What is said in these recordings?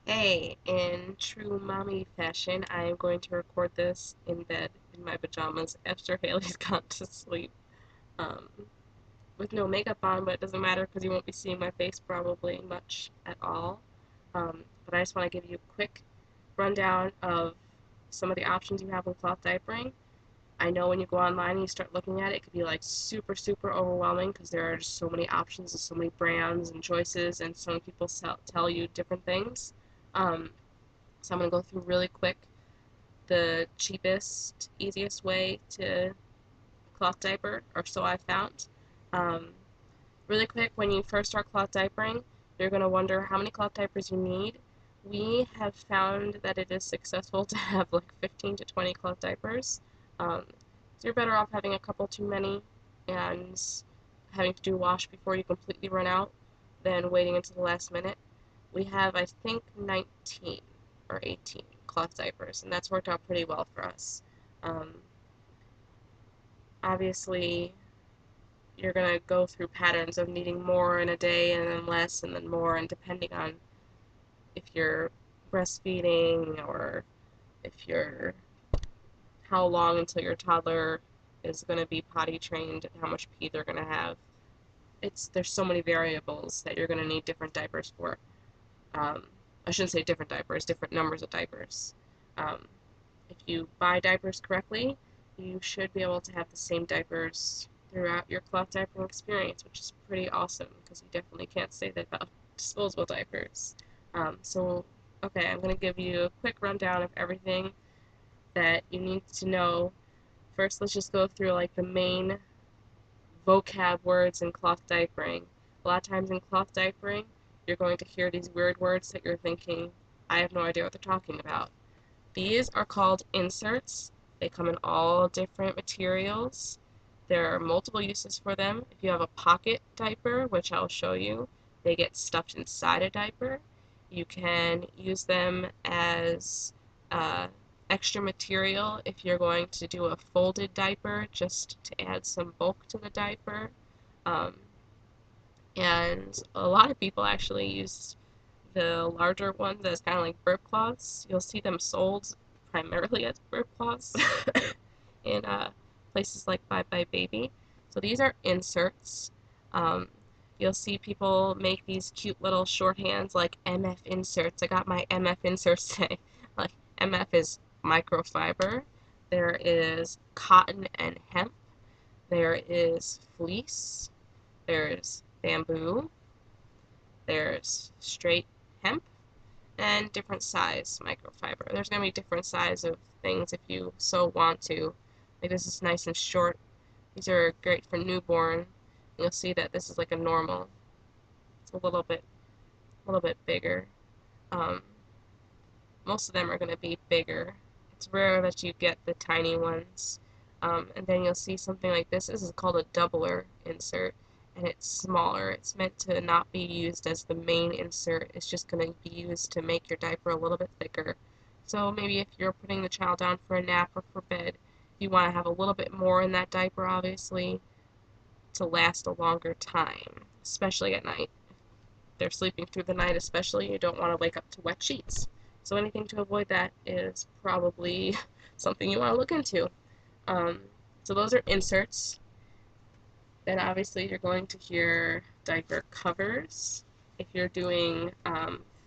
Hey, in true mommy fashion, I am going to record this in bed in my pajamas after Haley's gone to sleep. Um, with no makeup on, but it doesn't matter because you won't be seeing my face probably much at all. But I just want to give you a quick rundown of some of the options you have with cloth diapering. I know when you go online and you start looking at it, it could be like super, super overwhelming because there are just so many options and so many brands and choices, and so many people tell you different things. Um, so I'm going to go through really quick the cheapest, easiest way to cloth diaper, or so I found. Um, really quick, when you first start cloth diapering, you're going to wonder how many cloth diapers you need. We have found that it is successful to have like 15 to 20 cloth diapers. So you're better off having a couple too many and having to do wash before you completely run out than waiting until the last minute. We have, I think, 19 or 18 cloth diapers, and that's worked out pretty well for us. Um, Obviously, you're going to go through patterns of needing more in a day and then less and then more, and depending on if you're breastfeeding or if you're how long until your toddler is going to be potty trained and how much pee they're going to have. There's so many variables that you're going to need different diapers for. Um, I shouldn't say different diapers, different numbers of diapers. Um, if you buy diapers correctly, you should be able to have the same diapers throughout your cloth diapering experience, which is pretty awesome because you definitely can't say that about disposable diapers. Okay, I'm going to give you a quick rundown of everything that you need to know. First, let's just go through like the main vocab words in cloth diapering. A lot of times in cloth diapering, you're going to hear these weird words that you're thinking, I have no idea what they're talking about. These are called inserts. They come in all different materials. There are multiple uses for them. If you have a pocket diaper, which I'll show you, they get stuffed inside a diaper. You can use them as uh, extra material if you're going to do a folded diaper just to add some bulk to the diaper. Um, and a lot of people actually use the larger ones as kind of like burp cloths. You'll see them sold primarily as burp cloths in places like Bye Bye Baby. So these are inserts. Um, you'll see people make these cute little shorthands like MF inserts. I got my MF inserts today. Like MF is microfiber. There is cotton and hemp. There is fleece. There's bamboo. There's straight hemp and different size microfiber. There's going to be different size of things if you so want to. Like this is nice and short. These are great for newborn. You'll see that this is like a normal. It's a little bit bigger. Um, Most of them are going to be bigger. It's rare that you get the tiny ones. And then you'll see something like this. This is called a doubler insert, and it's smaller. It's meant to not be used as the main insert. It's just going to be used to make your diaper a little bit thicker. So maybe if you're putting the child down for a nap or for bed, you want to have a little bit more in that diaper, obviously, to last a longer time, especially at night. If they're sleeping through the night, especially, you don't want to wake up to wet sheets. So anything to avoid that is probably something you want to look into. Um, so those are inserts. Then obviously you're going to hear diaper covers. If you're doing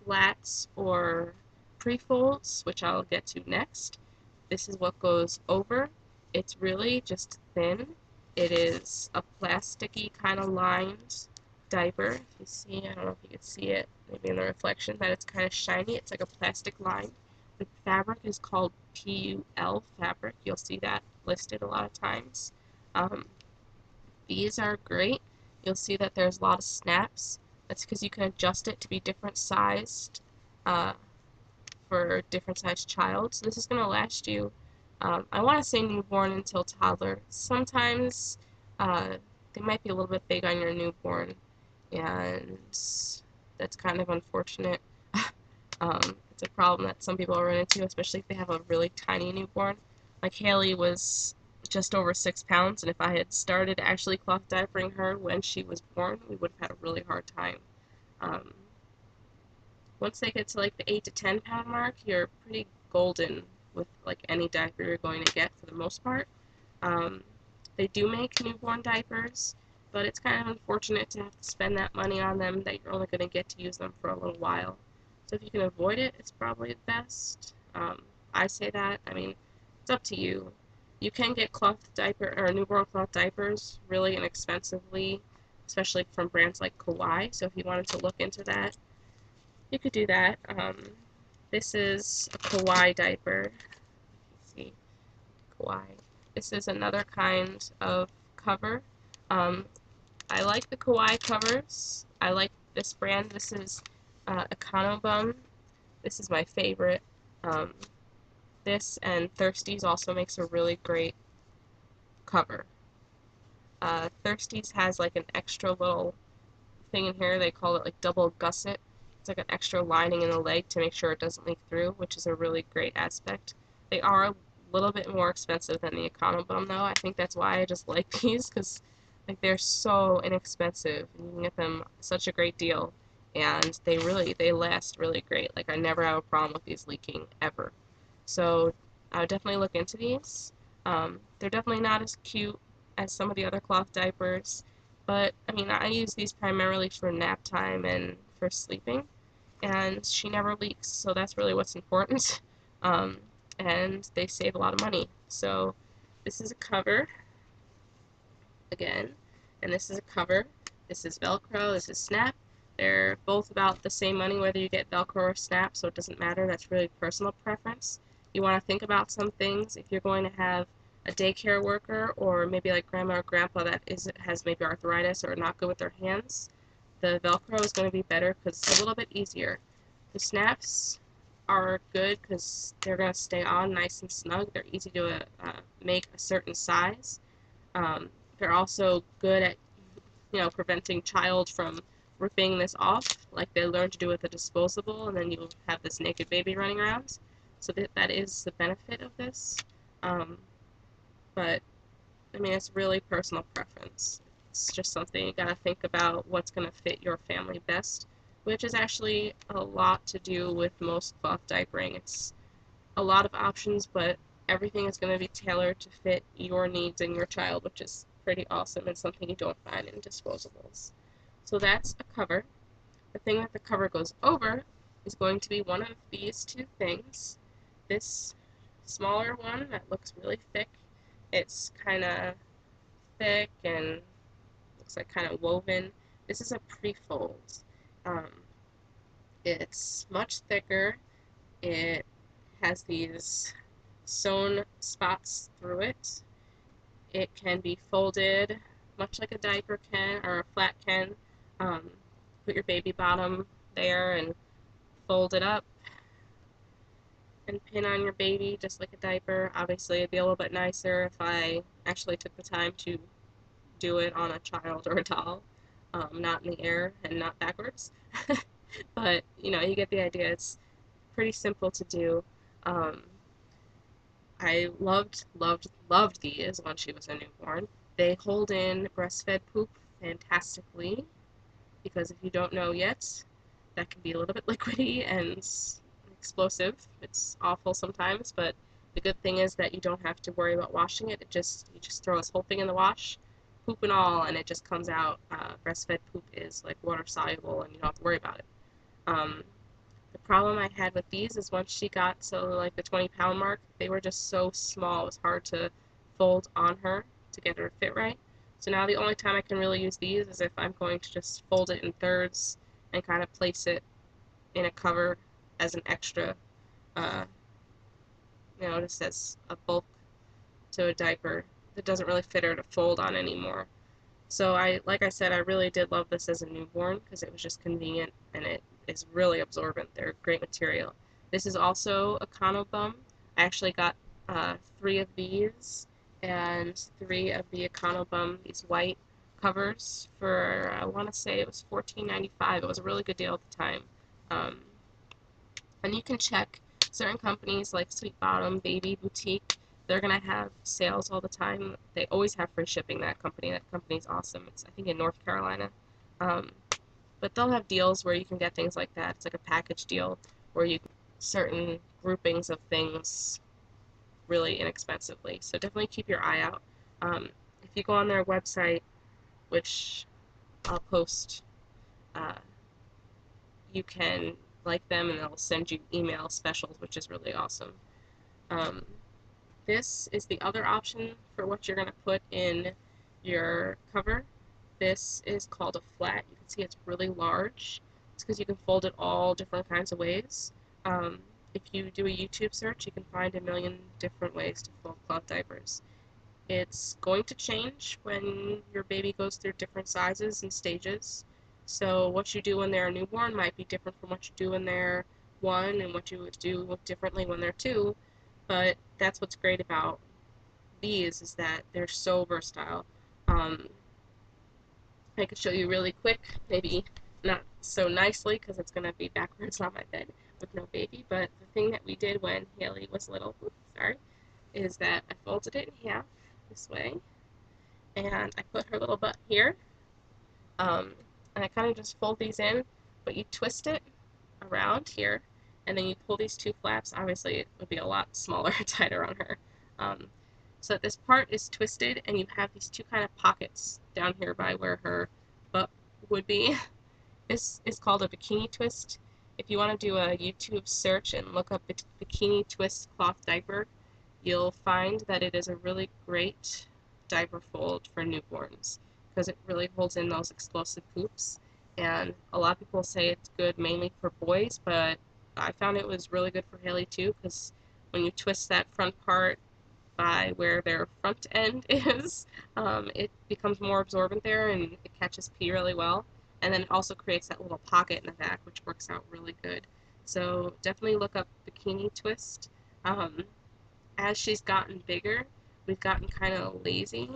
flats or pre-folds, which I'll get to next, this is what goes over. It's really just thin. It is a plasticky kind of lined diaper. If you see, I don't know if you can see it, maybe in the reflection, that it's kind of shiny. It's like a plastic line. The fabric is called PUL fabric. You'll see that listed a lot of times. Um, these are great. You'll see that there's a lot of snaps. That's because you can adjust it to be different sized uh, for a different sized child. So this is going to last you, I want to say newborn until toddler. Sometimes they might be a little bit big on your newborn, and that's kind of unfortunate. It's a problem that some people run into, especially if they have a really tiny newborn. Like Haley was just over 6 pounds, and if I had started actually cloth diapering her when she was born, we would have had a really hard time. Um, Once they get to like the 8 to 10 pound mark, you're pretty golden with like any diaper you're going to get for the most part. Um, they do make newborn diapers, but it's kind of unfortunate to have to spend that money on them that you're only going to get to use them for a little while. So if you can avoid it, it's probably the best. I say that. I mean, it's up to you. You can get cloth diaper or newborn cloth diapers really inexpensively, especially from brands like Kawaii. So if you wanted to look into that, you could do that. This is a Kawaii diaper. Let's see, Kawaii. This is another kind of cover. Um, I like the Kawaii covers. I like this brand. This is Econobum. This is my favorite. Um, this and Thirsty's also makes a really great cover. Thirsty's has like an extra little thing in here. They call it like double gusset. It's like an extra lining in the leg to make sure it doesn't leak through, which is a really great aspect. They are a little bit more expensive than the Econobum though. I think that's why I just like these because like they're so inexpensive and you can get them such a great deal and they last really great. Like I never have a problem with these leaking ever. So I would definitely look into these. They're definitely not as cute as some of the other cloth diapers, but I mean, I use these primarily for nap time and for sleeping, and she never leaks, so that's really what's important. Um, and they save a lot of money. So this is a cover again, and this is a cover. This is Velcro, this is Snap. They're both about the same money whether you get Velcro or Snap, so it doesn't matter. That's really personal preference. You want to think about some things if you're going to have a daycare worker or maybe like grandma or grandpa that has maybe arthritis or not good with their hands. The Velcro is going to be better because it's a little bit easier. The snaps are good because they're going to stay on nice and snug. They're easy to make a certain size. They're also good at preventing child from ripping this off, like they learned to do with a disposable, and then you'll have this naked baby running around. So that is the benefit of this. Um, but I mean, it's really personal preference. It's just something you gotta think about what's gonna fit your family best, which is actually a lot to do with most cloth diapering. It's a lot of options, but everything is going to be tailored to fit your needs and your child, which is pretty awesome and something you don't find in disposables. So that's a cover. The thing that the cover goes over is going to be one of these two things. This smaller one that looks really thick, it's kind of thick and looks like kind of woven. This is a pre-fold. Um, it's much thicker. It has these sewn spots through it. It can be folded much like a diaper can or a flat can. Um, put your baby bottom there and fold it up and pin on your baby just like a diaper. Obviously, it'd be a little bit nicer if I actually took the time to do it on a child or a doll, not in the air and not backwards. But you get the idea. It's pretty simple to do. Um, I loved these when she was a newborn. They hold in breastfed poop fantastically because if you don't know yet, that can be a little bit liquidy and explosive. It's awful sometimes, but the good thing is that you don't have to worry about washing it. You just throw this whole thing in the wash, poop and all, and it just comes out. Breastfed poop is like water soluble, and you don't have to worry about it. Um, the problem I had with these is once she got to like the 20-pound mark, they were just so small. It was hard to fold on her to get her to fit right. So now the only time I can really use these is if I'm going to just fold it in thirds and kind of place it in a cover as an extra, uh, just as a bulk to a diaper that doesn't really fit her to fold on anymore. So like I said, I really did love this as a newborn because it was just convenient and it is really absorbent. They're great material. This is also a Econobum. I actually got 3 of these and 3 of the Econobum, these white covers for, I want to say it was $14.95. It was a really good deal at the time. Um, and you can check certain companies like Sweet Bottom, Baby Boutique. They're gonna have sales all the time. They always have free shipping. That company's awesome. It's I think in North Carolina. Um, But they'll have deals where you can get things like that. It's like a package deal where you get certain groupings of things really inexpensively. So definitely keep your eye out. If you go on their website, which I'll post, uh, you can like them and they'll send you email specials, which is really awesome. Um, this is the other option for what you're going to put in your cover. This is called a flat. You can see it's really large. It's because you can fold it all different kinds of ways. Um, if you do a YouTube search, you can find a million different ways to fold cloth diapers. It's going to change when your baby goes through different sizes and stages. So what you do when they're a newborn might be different from what you do when they're one, and what you would do differently when they're two. But that's what's great about these, is that they're so versatile. Um, I could show you really quick, maybe not so nicely because it's going to be backwards on my bed with no baby, but the thing that we did when Haley was little, oops, sorry, is that I folded it in half this way, and I put her little butt here, um, and I kind of just fold these in, but you twist it around here, and then you pull these two flaps. Obviously, it would be a lot smaller and tighter on her. Um, so that this part is twisted, and you have these two kind of pockets down here by where her butt would be. This is called a bikini twist. If you want to do a YouTube search and look up bikini twist cloth diaper, you'll find that it is a really great diaper fold for newborns because it really holds in those explosive poops. And a lot of people say it's good mainly for boys, but I found it was really good for Haley too, because when you twist that front part by where their front end is, it becomes more absorbent there and it catches pee really well. And then it also creates that little pocket in the back, which works out really good. So definitely look up bikini twist. Um, as she's gotten bigger, we've gotten kind of lazy,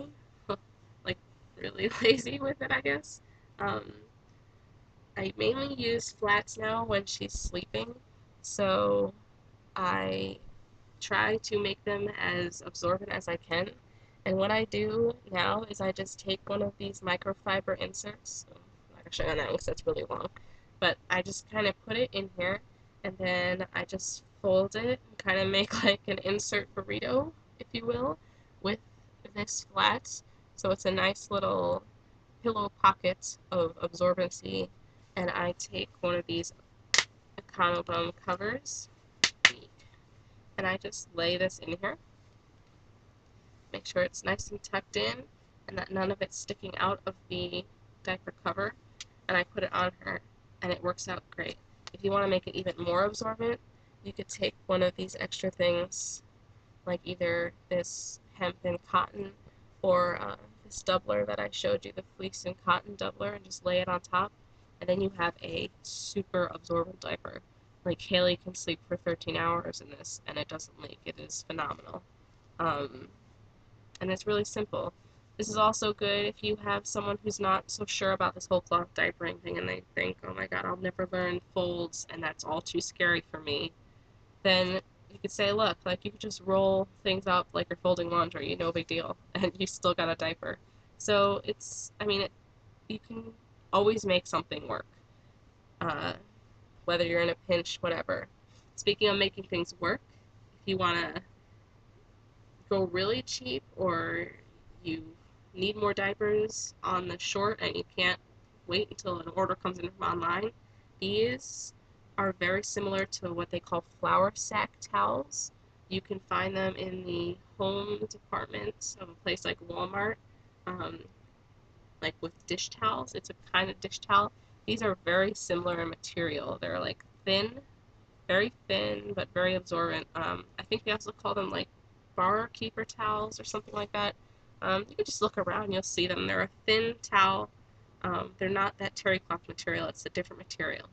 like really lazy with it, I guess. Um, I mainly use flats now when she's sleeping, so I try to make them as absorbent as I can. And what I do now is I just take one of these microfiber inserts. I'm not gonna show you on that one because that's really long. But I just kind of put it in here, and then I just fold it and kind of make like an insert burrito, if you will, with this flat. So it's a nice little pillow pocket of absorbency. And I take one of these Econobum covers, and I just lay this in here. Make sure it's nice and tucked in and that none of it's sticking out of the diaper cover. And I put it on her, and it works out great. If you want to make it even more absorbent, you could take one of these extra things, like either this hemp and cotton or this doubler that I showed you, the fleece and cotton doubler, and just lay it on top. And then you have a super absorbent diaper. Like Haley can sleep for 13 hours in this, and it doesn't leak. It is phenomenal. Um, and it's really simple. This is also good if you have someone who's not so sure about this whole cloth diapering thing and they think, oh my god, I'll never learn folds and that's all too scary for me. Then you could say, look, like you could just roll things up like you're folding laundry, no big deal, and you still got a diaper. So it's, I mean, you can always make something work, uh, whether you're in a pinch, whatever. Speaking of making things work, if you want to go really cheap or you need more diapers on the short and you can't wait until an order comes in from online, these are very similar to what they call flour sack towels. You can find them in the home department of a place like Walmart, um, like with dish towels. It's a kind of dish towel. These are very similar in material. They're like thin, very thin, but very absorbent. I think they also call them like bar keeper towels or something like that. You can just look around, you'll see them. They're a thin towel. They're not that terry cloth material, it's a different material.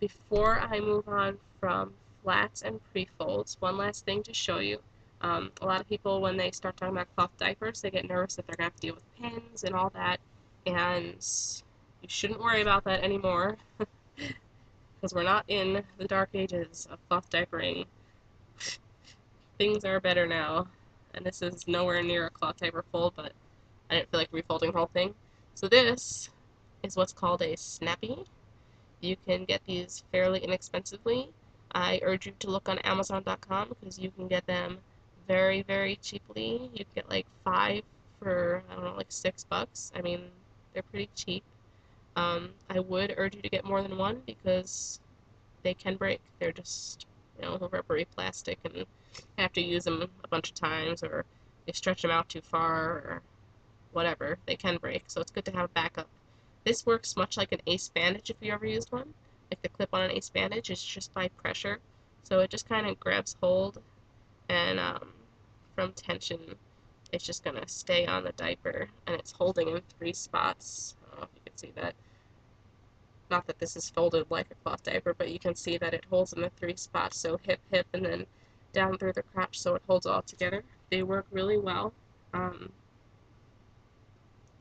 Before I move on from flats and pre-folds, one last thing to show you. A lot of people, when they start talking about cloth diapers, they get nervous that they're going to have to deal with pins and all that, and you shouldn't worry about that anymore because we're not in the dark ages of cloth diapering. Things are better now, and this is nowhere near a cloth diaper fold, but I didn't feel like refolding the whole thing. So this is what's called a snappy. You can get these fairly inexpensively. I urge you to look on Amazon.com because you can get them very, very cheaply. You can get like five for, I don't know, like $6. I mean, they're pretty cheap. I would urge you to get more than one because they can break. They're just, rubbery plastic and you have to use them a bunch of times or you stretch them out too far or whatever. They can break, so it's good to have a backup. This works much like an ace bandage if you ever used one. Like the clip on an ace bandage is just by pressure. So it just kind of grabs hold and from tension it's just going to stay on the diaper and it's holding in three spots. I don't know if you can see that. Not that this is folded like a cloth diaper, but you can see that it holds in the three spots. So hip, hip, and then down through the crotch so it holds all together. They work really well. Um,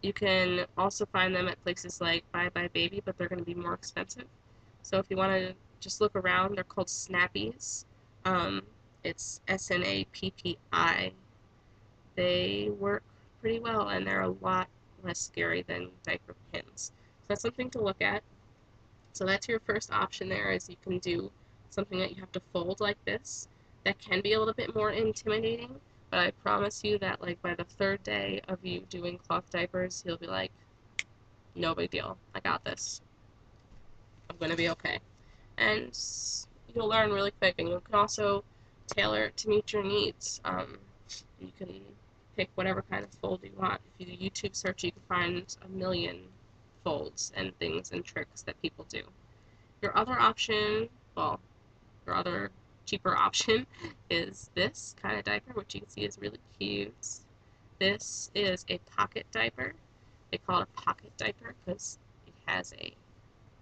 You can also find them at places like Bye Bye Baby, but they're going to be more expensive. So if you want to just look around, they're called Snappies. Um, it's Snappi. They work pretty well, and they're a lot less scary than diaper pins. So that's something to look at. So that's your first option there, is you can do something that you have to fold like this. That can be a little bit more intimidating, but I promise you that like by the third day of you doing cloth diapers, you'll be like, no big deal. I got this. I'm gonna be okay. And you'll learn really quick, and you can also tailor it to meet your needs. You can pick whatever kind of fold you want. If you YouTube search, you can find a million folds and things and tricks that people do. Your other option, well, your other cheaper option is this kind of diaper, which you can see is really cute. This is a pocket diaper. They call it a pocket diaper because it has a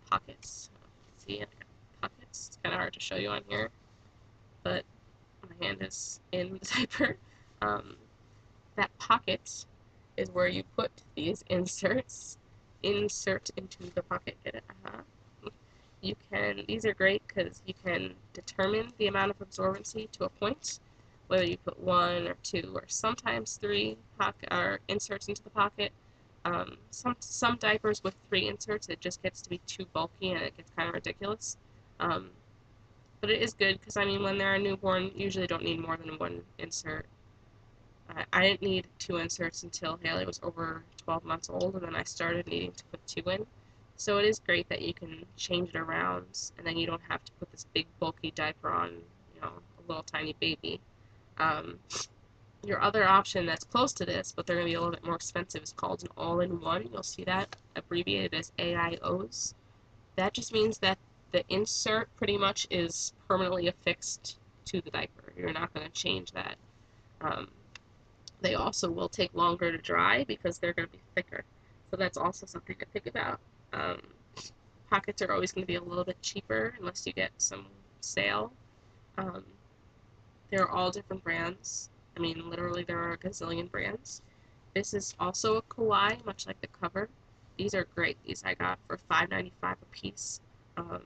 pockets. See, like pockets. It's kind of hard to show you on here, but my hand is in the diaper. Um, that pocket is where you put these inserts. Insert into the pocket. Get it? These are great because you can determine the amount of absorbency to a point, whether you put one or two or sometimes three or inserts into the pocket. Some diapers with three inserts, it just gets to be too bulky and it gets kind of ridiculous. Um, but it is good because, I mean, when they're a newborn, you usually don't need more than one insert. I didn't need two inserts until Haley was over 12 months old, and then I started needing to put two in. So it is great that you can change it around, and then you don't have to put this big bulky diaper on, a little tiny baby. Um, your other option that's close to this, but they're going to be a little bit more expensive, is called an all-in-one. You'll see that abbreviated as AIOs. That just means that the insert pretty much is permanently affixed to the diaper. You're not going to change that. Um, they also will take longer to dry because they're going to be thicker. So that's also something to think about. Um, Pockets are always going to be a little bit cheaper unless you get some sale. Um, they're all different brands. I mean, literally, there are a gazillion brands. This is also a kawaii, much like the cover. These are great. These I got for $5.95 a piece. Um,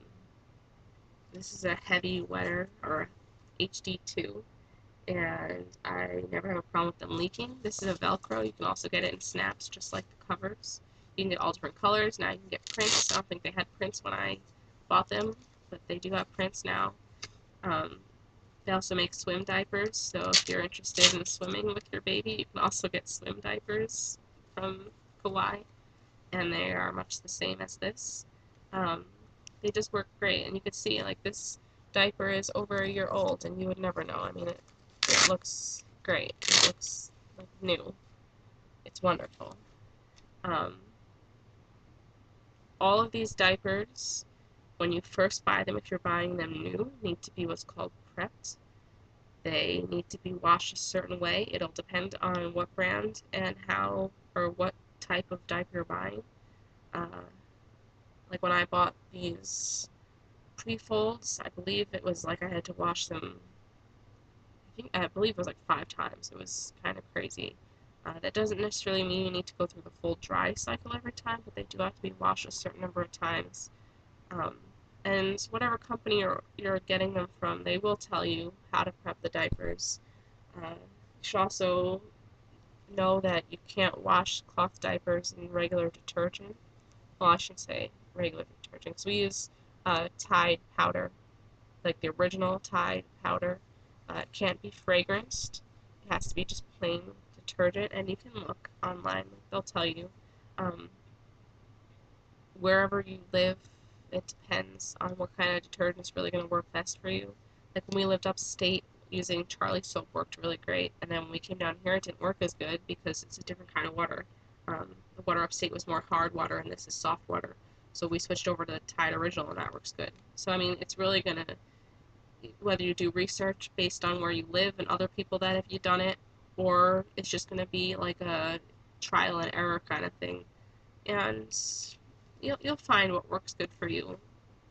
this is a heavy wetter, or HD2, and I never have a problem with them leaking. This is a Velcro. You can also get it in snaps, just like the covers. You can get all different colors. Now you can get prints. I don't think they had prints when I bought them, but they do have prints now. Um, they also make swim diapers, so if you're interested in swimming with your baby, you can also get swim diapers from Kawaii, and they are much the same as this. Um, they just work great, and you can see, like, this diaper is over a year old, and you would never know. I mean, it looks great. It looks like new. It's wonderful. Um, all of these diapers, when you first buy them, if you're buying them new, need to be what's called prepped. They need to be washed a certain way. It'll depend on what brand and how or what type of diaper you're buying. Uh, like when I bought these pre-folds, I believe it was like I had to wash them. I believe it was like 5 times. It was kind of crazy. That doesn't necessarily mean you need to go through the full dry cycle every time, but they do have to be washed a certain number of times. Um, and whatever company you're getting them from, they will tell you how to prep the diapers. You should also know that you can't wash cloth diapers in regular detergent. well, I shouldn't say regular detergents. We use Tide powder, like the original Tide powder. It can't be fragranced. It has to be just plain detergent, and you can look online. Like they'll tell you. Um, Wherever you live, it depends on what kind of detergent is really going to work best for you. Like when we lived upstate, using Charlie soap worked really great, and then when we came down here, it didn't work as good because it's a different kind of water. The water upstate was more hard water, and this is soft water. So we switched over to the Tide Original, and that works good. So I mean, it's really gonna whether you do research based on where you live and other people that have you done it, or it's just gonna be like a trial and error kind of thing, and you'll find what works good for you.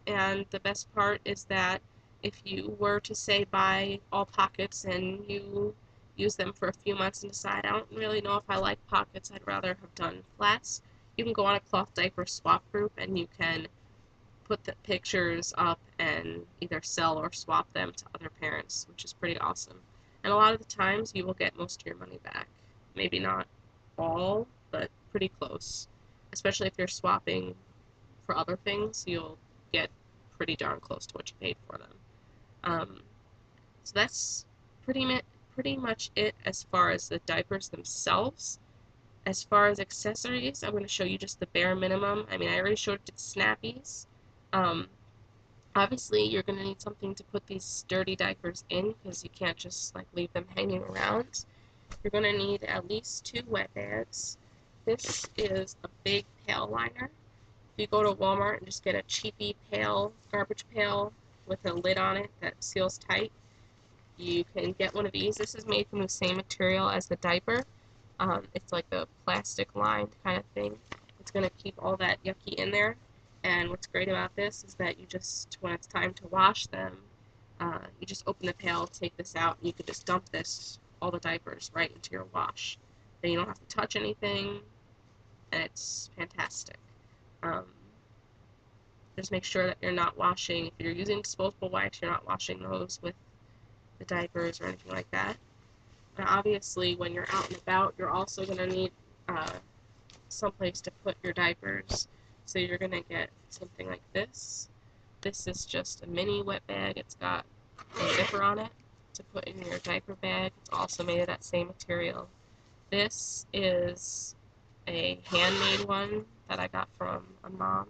And the best part is that if you were to say buy all pockets and you use them for a few months and decide I don't really know if I like pockets, I'd rather have done flats, you can go on a cloth diaper swap group and you can put the pictures up and either sell or swap them to other parents, which is pretty awesome. And a lot of the times you will get most of your money back. Maybe not all, but pretty close. Especially if you're swapping for other things, you'll get pretty darn close to what you paid for them. Um, so that's pretty much it as far as the diapers themselves. As far as accessories, I'm going to show you just the bare minimum. I mean, I already showed you the snappies. Um, Obviously, you're going to need something to put these dirty diapers in because you can't just like leave them hanging around. You're going to need at least 2 wet bags. This is a big pail liner. If you go to Walmart and just get a cheapy pail, garbage pail with a lid on it that seals tight, you can get one of these. This is made from the same material as the diaper. It's like a plastic lined kind of thing. It's going to keep all that yucky in there. And what's great about this is that you just, when it's time to wash them, you just open the pail, take this out, and you can just dump this, all the diapers, right into your wash. Then you don't have to touch anything, and it's fantastic. Um, just make sure that you're not washing, if you're using disposable wipes, you're not washing those with the diapers or anything like that. And obviously, when you're out and about, you're also going to need uh, someplace to put your diapers. So you're going to get something like this. This is just a mini wet bag. It's got a zipper on it to put in your diaper bag. It's also made of that same material. This is a handmade one that I got from a mom.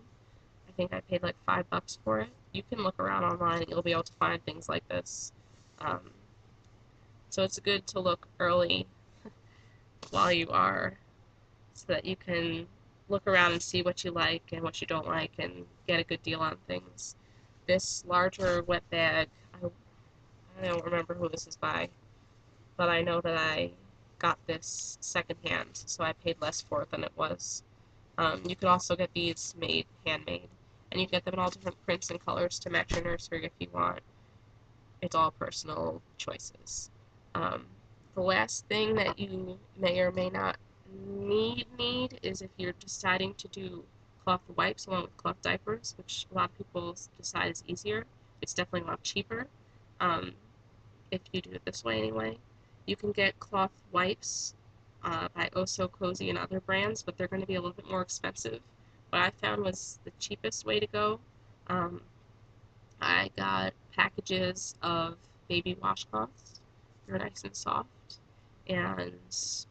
I think I paid like $5 for it. You can look around online and you'll be able to find things like this. Um, so it's good to look early while you are, so that you can look around and see what you like and what you don't like and get a good deal on things. This larger wet bag, I don't remember who this is by, but I know that I got this secondhand, so I paid less for it than it was. You can also get these made handmade, and you get them in all different prints and colors to match your nursery if you want. It's all personal choices. Um, the last thing that you may or may not need is if you're deciding to do cloth wipes along with cloth diapers, which a lot of people decide is easier. It's definitely a lot cheaper. Um, if you do it this way anyway. You can get cloth wipes by Oh So Cozy and other brands, but they're going to be a little bit more expensive. What I found was the cheapest way to go. Um, I got packages of baby washcloths. They're nice and soft, and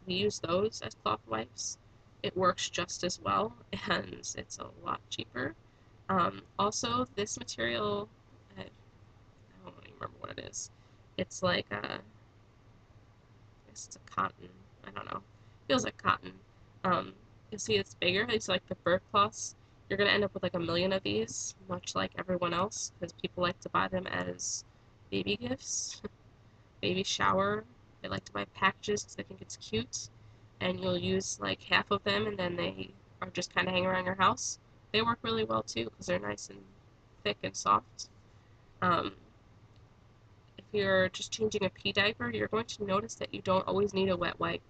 we use those as cloth wipes. It works just as well, and it's a lot cheaper. Also, this material, I don't even remember what it is. It's like a guess it's a cotton. I don't know. Feels like cotton. Um, you see it's bigger. It's like the bird cloths. You're gonna end up with like a million of these, much like everyone else, because people like to buy them as baby gifts, baby shower. They like to buy packages because they think it's cute, and you'll use like half of them, and then they are just kind of hanging around your house. They work really well too because they're nice and thick and soft. Um, if you're just changing a pee diaper, you're going to notice that you don't always need a wet wipe.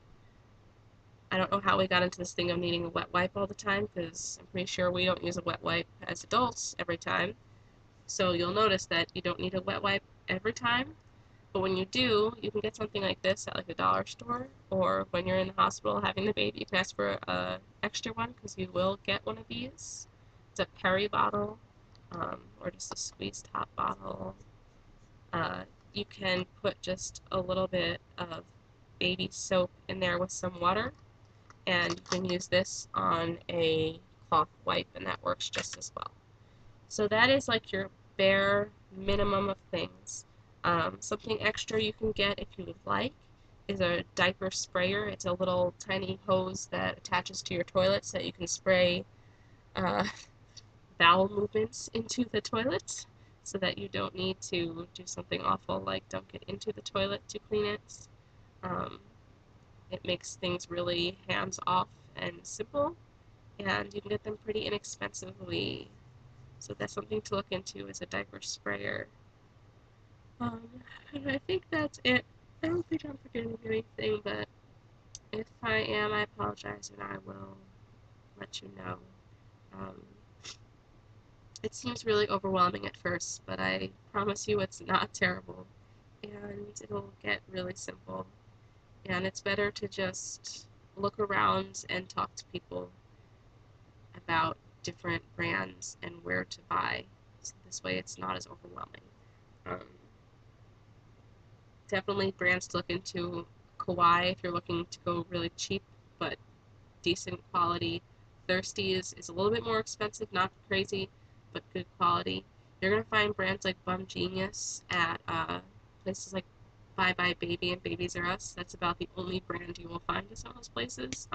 I don't know how we got into this thing of needing a wet wipe all the time because I'm pretty sure we don't use a wet wipe as adults every time. So you'll notice that you don't need a wet wipe every time. But when you do, you can get something like this at like a dollar store, or when you're in the hospital having the baby, you can ask for a extra one because you will get one of these. It's a Perry bottle, or just a squeeze top bottle. You can put just a little bit of baby soap in there with some water, and you can use this on a cloth wipe, and that works just as well. So that is like your bare minimum of things. Something extra you can get if you would like is a diaper sprayer. It's a little tiny hose that attaches to your toilet so that you can spray uh, bowel movements into the toilet so that you don't need to do something awful like dunk it into the toilet to clean it. Um, it makes things really hands off and simple, and you can get them pretty inexpensively. So that's something to look into is a diaper sprayer. Um, and I think that's it. I don't think I'm forgetting anything, but if I am, I apologize and I will let you know. Um, it seems really overwhelming at first, but I promise you it's not terrible and it'll get really simple. And it's better to just look around and talk to people about different brands and where to buy. So this way it's not as overwhelming. Um, Definitely brands to look into. Kauai if you're looking to go really cheap but decent quality. Thirsty is a little bit more expensive, not crazy, but good quality. You're gonna find brands like Bum Genius at places like Bye Bye Baby and Babies R Us. That's about the only brand you will find at some of those places.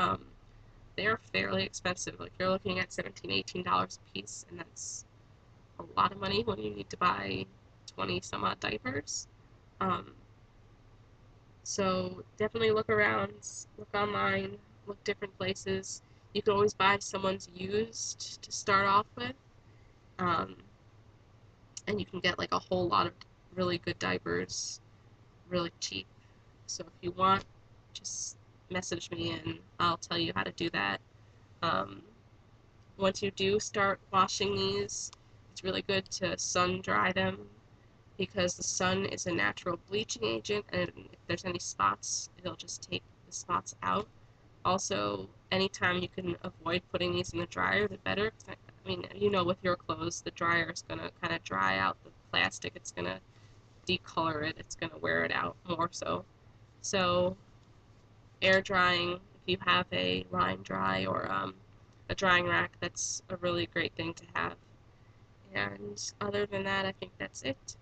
They are fairly expensive. Like you're looking at $17, $18 a piece, and that's a lot of money when you need to buy 20 some odd diapers. Um, So definitely look around, look online, look different places. You can always buy someone's used to start off with, um, and you can get like a whole lot of really good diapers really cheap. So if you want, just message me and I'll tell you how to do that. Um, Once you do start washing these, it's really good to sun dry them because the sun is a natural bleaching agent, and if there's any spots, it'll just take the spots out. Also, anytime you can avoid putting these in the dryer, the better. I mean, you know, with your clothes, the dryer is going to kind of dry out the plastic. It's going to decolor it. It's going to wear it out more so. So, air drying, if you have a line dry or a drying rack, that's a really great thing to have. And other than that, I think that's it.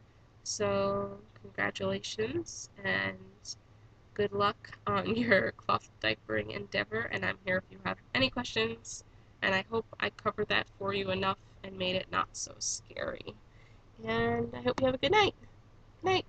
So, congratulations and good luck on your cloth diapering endeavor. And I'm here if you have any questions. And I hope I covered that for you enough and made it not so scary. And I hope you have a good night. Good night.